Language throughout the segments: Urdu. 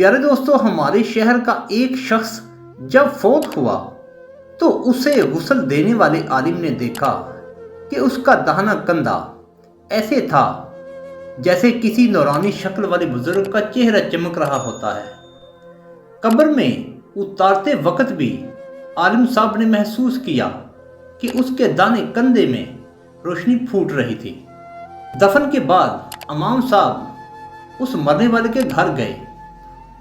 پیارے دوستو، ہمارے شہر کا ایک شخص جب فوت ہوا تو اسے غسل دینے والے عالم نے دیکھا کہ اس کا دہنا کندھا ایسے تھا جیسے کسی نورانی شکل والے بزرگ کا چہرہ چمک رہا ہوتا ہے۔ قبر میں اتارتے وقت بھی عالم صاحب نے محسوس کیا کہ اس کے دانے کندھے میں روشنی پھوٹ رہی تھی۔ دفن کے بعد امام صاحب اس مرنے والے کے گھر گئے۔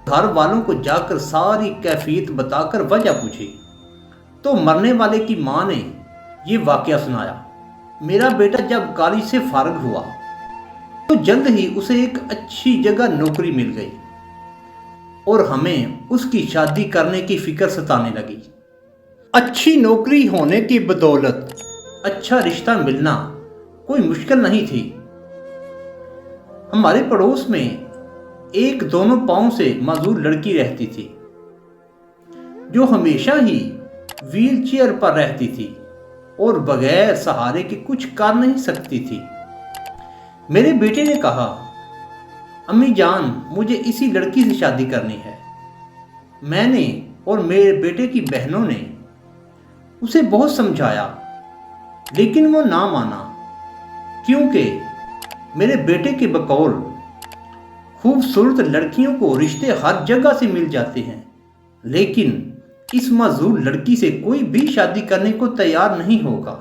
گھر والوں کو جا کر ساری کیفیت بتا کر وجہ پوچھی تو مرنے والے کی ماں نے یہ واقعہ سنایا۔ میرا بیٹا جب کالج سے فارغ ہوا تو جلد ہی اسے ایک اچھی جگہ نوکری مل گئی اور ہمیں اس کی شادی کرنے کی فکر ستانے لگی۔ اچھی نوکری ہونے کی بدولت اچھا رشتہ ملنا کوئی مشکل نہیں تھی۔ ہمارے پڑوس میں ایک دونوں پاؤں سے معذور لڑکی رہتی تھی جو ہمیشہ ہی ویل چیئر پر رہتی تھی اور بغیر سہارے کے کچھ کر نہیں سکتی تھی۔ میرے بیٹے نے کہا، امی جان مجھے اسی لڑکی سے شادی کرنی ہے۔ میں نے اور میرے بیٹے کی بہنوں نے اسے بہت سمجھایا لیکن وہ نہ مانا، کیونکہ میرے بیٹے کے بقول خوبصورت لڑکیوں کو رشتے ہر جگہ سے مل جاتے ہیں، لیکن اس معذور لڑکی سے کوئی بھی شادی کرنے کو تیار نہیں ہوگا۔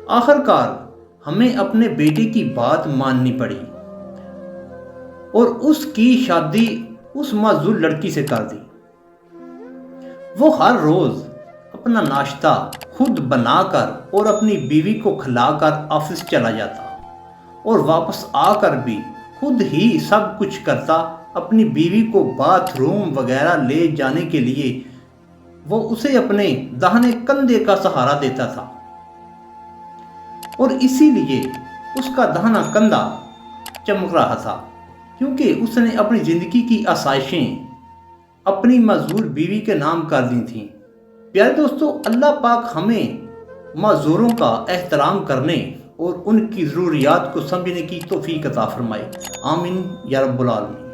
آخر کار ہمیں اپنے بیٹے کی بات ماننی پڑی اور اس کی شادی اس معذور لڑکی سے کر دی۔ وہ ہر روز اپنا ناشتہ خود بنا کر اور اپنی بیوی کو کھلا کر آفس چلا جاتا اور واپس آ کر بھی خود ہی سب کچھ کرتا۔ اپنی بیوی کو باتھ روم وغیرہ لے جانے کے لیے وہ اسے اپنے داہنے کندھے کا سہارا دیتا تھا اور اسی لیے اس کا داہنا کندھا چمک رہا تھا، کیونکہ اس نے اپنی زندگی کی آسائشیں اپنی معذور بیوی کے نام کر دی تھیں۔ پیارے دوستو، اللہ پاک ہمیں معذوروں کا احترام کرنے اور ان کی ضروریات کو سمجھنے کی توفیق عطا فرمائے۔ آمین یا رب العالمین۔